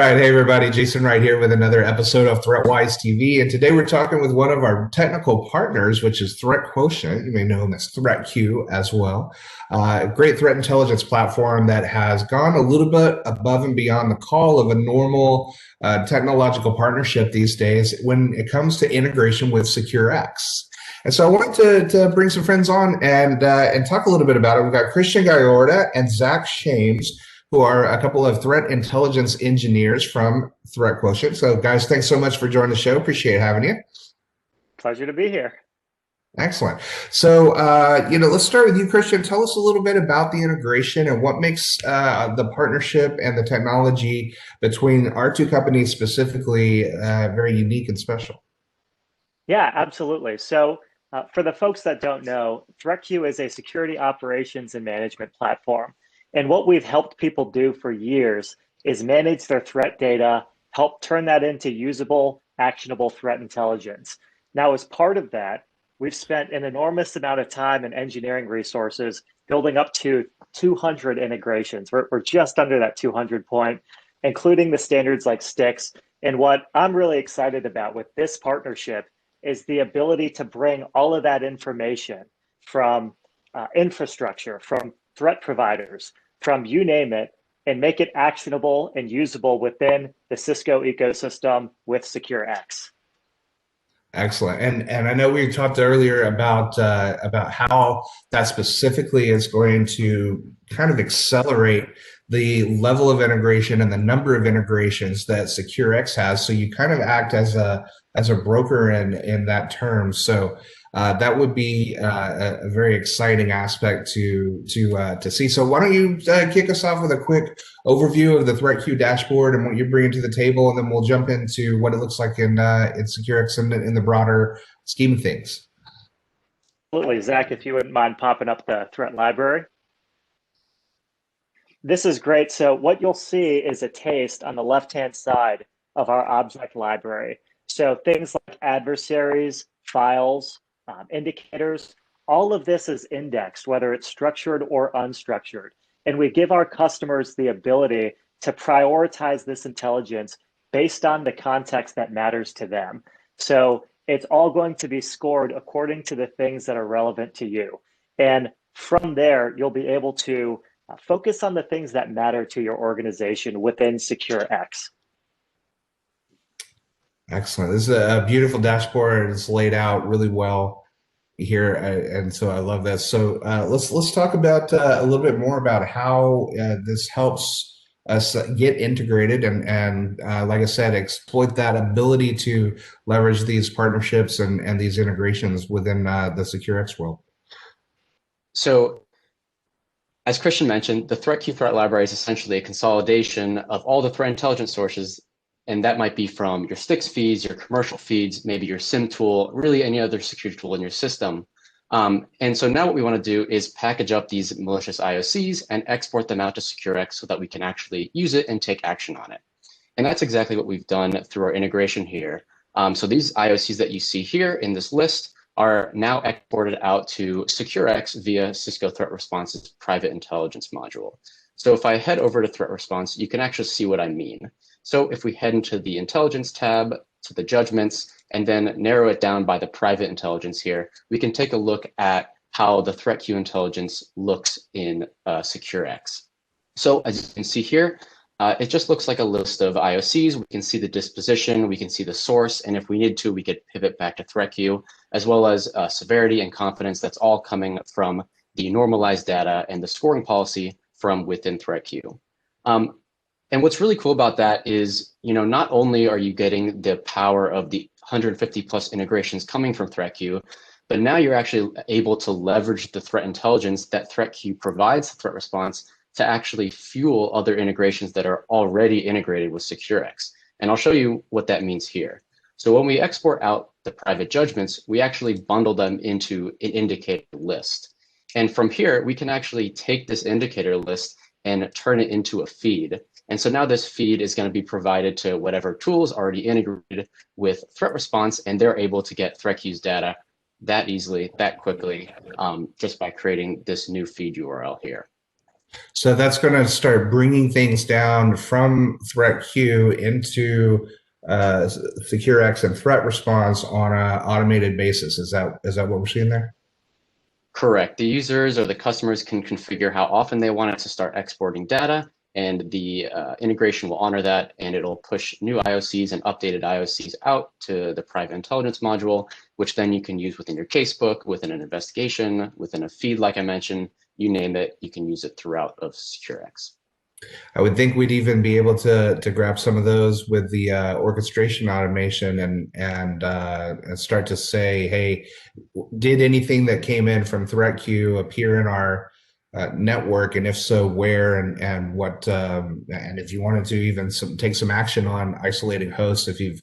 right, hey everybody, Jason right here with another episode of ThreatWise TV. And today we're talking with one of our technical partners, which is ThreatQuotient. You may know him as ThreatQ as well. A great threat intelligence platform that has gone a little bit above and beyond the call of a normal technological partnership these days when it comes to integration with SecureX. And so I wanted to bring some friends on and talk a little bit about it. We've got Christian Gayorta and Zach Shames, who are a couple of threat intelligence engineers from ThreatQuotient. So guys, thanks so much for joining the show. Appreciate having you. Pleasure to be here. Excellent. So, let's start with you, Christian. Tell us a little bit about the integration and what makes the partnership and the technology between our two companies specifically very unique and special. Yeah, absolutely. So for the folks that don't know, ThreatQ is a security operations and management platform. And what we've helped people do for years is manage their threat data, help turn that into usable, actionable threat intelligence. Now, as part of that, we've spent an enormous amount of time and engineering resources building up to 200 integrations. We're just under that 200 point, including the standards like STIX. And what I'm really excited about with this partnership is the ability to bring all of that information from infrastructure, from threat providers, from you name it, and make it actionable and usable within the Cisco ecosystem with SecureX. Excellent. And I know we talked earlier about how that specifically is going to kind of accelerate the level of integration and the number of integrations that SecureX has. So you kind of act as a broker in that term. So that would be a very exciting aspect to see. So why don't you kick us off with a quick overview of the ThreatQ dashboard and what you're bringing to the table, and then we'll jump into what it looks like in SecureX and in the broader scheme of things. Absolutely, Zach, if you wouldn't mind popping up the threat library. This is great. So what you'll see is a taste on the left-hand side of our object library. So things like adversaries, files, indicators, all of this is indexed, whether it's structured or unstructured. And we give our customers the ability to prioritize this intelligence based on the context that matters to them. So it's all going to be scored according to the things that are relevant to you. And from there, you'll be able to focus on the things that matter to your organization within SecureX. Excellent. This is a beautiful dashboard. It's laid out really well here, and so I love this. So let's talk about a little bit more about how this helps us get integrated and like I said, exploit that ability to leverage these partnerships and these integrations within the SecureX world. So, as Christian mentioned, the ThreatQ threat library is essentially a consolidation of all the threat intelligence sources, and that might be from your STIX feeds, your commercial feeds, maybe your SIM tool, really any other security tool in your system. And so now what we want to do is package up these malicious IOCs and export them out to SecureX so that we can actually use it and take action on it. And that's exactly what we've done through our integration here. So these IOCs that you see here in this list are now exported out to SecureX via Cisco Threat Response's private intelligence module. So if I head over to Threat Response, you can actually see what I mean. So if we head into the Intelligence tab, to the Judgments, and then narrow it down by the private intelligence here, we can take a look at how the ThreatQ intelligence looks in SecureX. So as you can see here, it just looks like a list of IOCs. We can see the disposition, we can see the source, and if we need to, we could pivot back to ThreatQ, as well as severity and confidence. That's all coming from the normalized data and the scoring policy from within ThreatQ. And what's really cool about that is, not only are you getting the power of the 150 plus integrations coming from ThreatQ, but now you're actually able to leverage the threat intelligence that ThreatQ provides the threat response to actually fuel other integrations that are already integrated with SecureX. And I'll show you what that means here. So when we export out the private judgments, we actually bundle them into an indicator list. And from here, we can actually take this indicator list and turn it into a feed. And so now this feed is going to be provided to whatever tool is already integrated with threat response, and they're able to get ThreatQ's data that easily, that quickly, just by creating this new feed URL here. So that's going to start bringing things down from ThreatQ into SecureX and threat response on an automated basis. Is that what we're seeing there? Correct. The users or the customers can configure how often they want it to start exporting data, and the integration will honor that, and it'll push new IOCs and updated IOCs out to the private intelligence module, which then you can use within your casebook, within an investigation, within a feed, like I mentioned, you name it, you can use it throughout of SecureX. I would think we'd even be able to grab some of those with the orchestration automation and start to say, hey, did anything that came in from ThreatQ appear in our network, and if so, where and what? And if you wanted to even take some action on isolating hosts, if you've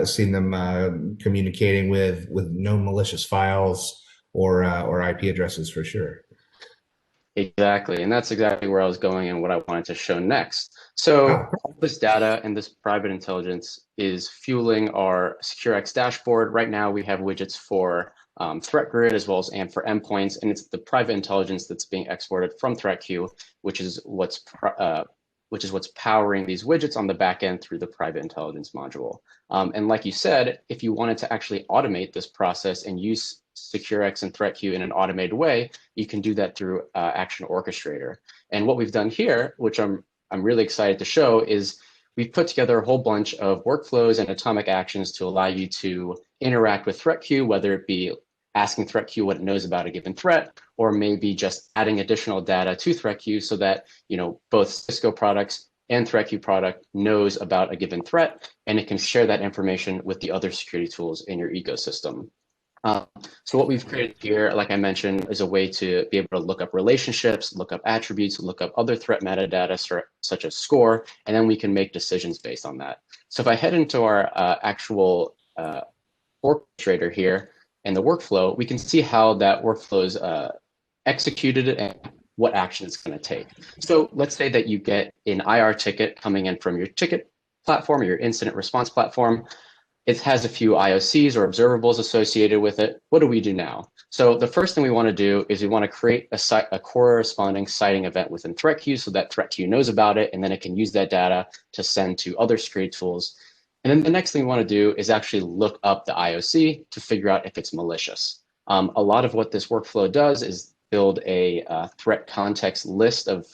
seen them communicating with known malicious files or IP addresses, for sure. Exactly, and that's exactly where I was going and what I wanted to show next. So all this data and this private intelligence is fueling our SecureX dashboard. Right now, we have widgets for threat grid as well as and for endpoints, and it's the private intelligence that's being exported from ThreatQ, which is what's powering these widgets on the back end through the private intelligence module. And like you said, if you wanted to actually automate this process and use SecureX and ThreatQ in an automated way, you can do that through Action Orchestrator. And what we've done here, which I'm really excited to show, is we've put together a whole bunch of workflows and atomic actions to allow you to interact with ThreatQ, whether it be asking ThreatQ what it knows about a given threat, or maybe just adding additional data to ThreatQ so that both Cisco products and ThreatQ product knows about a given threat, and it can share that information with the other security tools in your ecosystem. So what we've created here, like I mentioned, is a way to be able to look up relationships, look up attributes, look up other threat metadata such as score, and then we can make decisions based on that. So if I head into our actual orchestrator here and the workflow, we can see how that workflow is executed and what action it's going to take. So let's say that you get an IR ticket coming in from your ticket platform or your incident response platform. It has a few IOCs or observables associated with it. What do we do now? So the first thing we want to do is we want to create a corresponding citing event within ThreatQ so that ThreatQ knows about it, and then it can use that data to send to other security tools. And then the next thing we want to do is actually look up the IOC to figure out if it's malicious. A lot of what this workflow does is build a threat context list of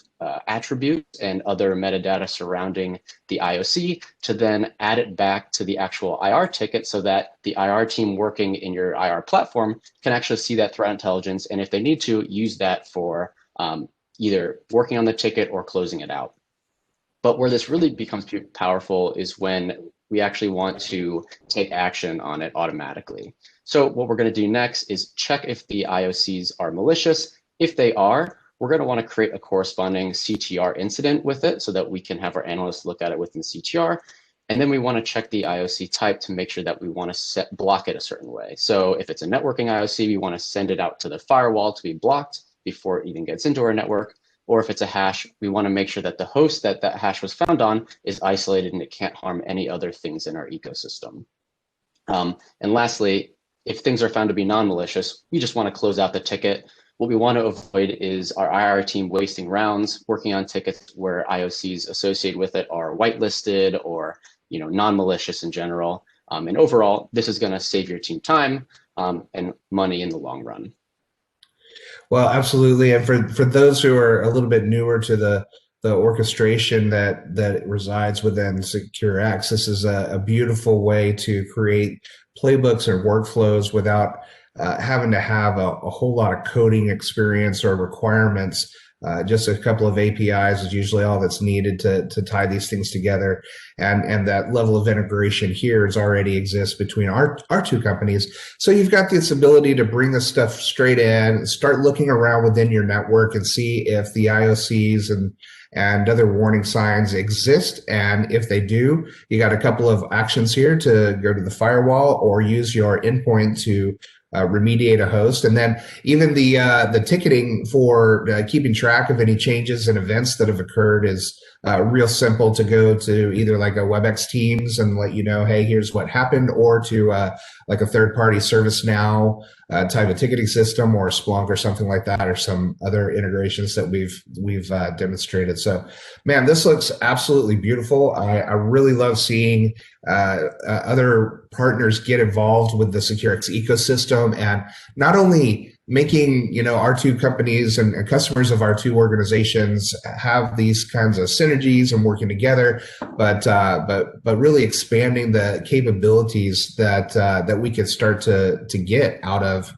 attributes and other metadata surrounding the IOC to then add it back to the actual IR ticket so that the IR team working in your IR platform can actually see that threat intelligence, and if they need to, use that for either working on the ticket or closing it out. But where this really becomes powerful is when we actually want to take action on it automatically. So what we're going to do next is check if the IOCs are malicious. If they are, we're going to want to create a corresponding CTR incident with it so that we can have our analysts look at it within CTR. And then we want to check the IOC type to make sure that we want to block it a certain way. So if it's a networking IOC, we want to send it out to the firewall to be blocked before it even gets into our network. Or if it's a hash, we want to make sure that the host that that hash was found on is isolated and it can't harm any other things in our ecosystem. And lastly, if things are found to be non-malicious, we just want to close out the ticket. What we want to avoid is our IR team wasting rounds working on tickets where IOCs associated with it are whitelisted or non-malicious in general. And overall, this is going to save your team time and money in the long run. Well, absolutely. And for those who are a little bit newer to the orchestration that resides within SecureX, this is a beautiful way to create playbooks or workflows without having to have a whole lot of coding experience or requirements. Just a couple of APIs is usually all that's needed to tie these things together. And that level of integration here already exists between our two companies. So you've got this ability to bring this stuff straight in, start looking around within your network and see if the IOCs and other warning signs exist. And if they do, you got a couple of actions here to go to the firewall or use your endpoint to remediate a host. And then even the ticketing for keeping track of any changes and events that have occurred is real simple to go to either like a WebEx Teams and let you know, hey, here's what happened, or to like a third-party ServiceNow type of ticketing system, or Splunk or something like that, or some other integrations that we've demonstrated. So, man, this looks absolutely beautiful. I really love seeing other partners get involved with the SecureX ecosystem, and not only making our two companies and customers of our two organizations have these kinds of synergies and working together, but really expanding the capabilities that we can start to get out of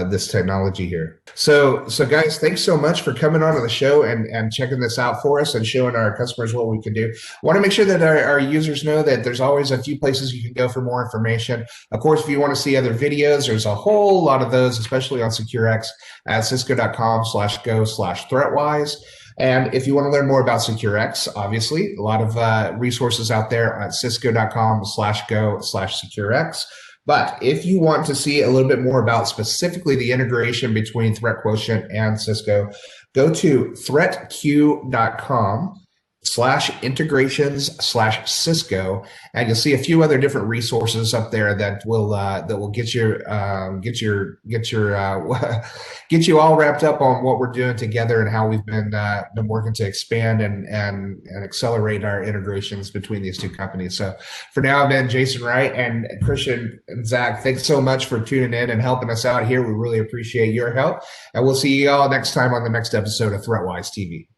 this technology here. So guys, thanks so much for coming on to the show and checking this out for us and showing our customers what we can do. I want to make sure that our users know that there's always a few places you can go for more information. Of course, if you want to see other videos, there's a whole lot of those, especially on SecureX at cisco.com/go/ThreatWise. And if you want to learn more about SecureX, obviously, a lot of resources out there at cisco.com/go/SecureX. But if you want to see a little bit more about specifically the integration between ThreatQuotient and Cisco, go to threatq.com/integrations/Cisco, and you'll see a few other different resources up there that will get you get you all wrapped up on what we're doing together and how we've been working to expand and accelerate our integrations between these two companies. So for now, I've been Jason Wright, and Christian and Zach, thanks so much for tuning in and helping us out here. We really appreciate your help, and we'll see you all next time on the next episode of ThreatWise TV.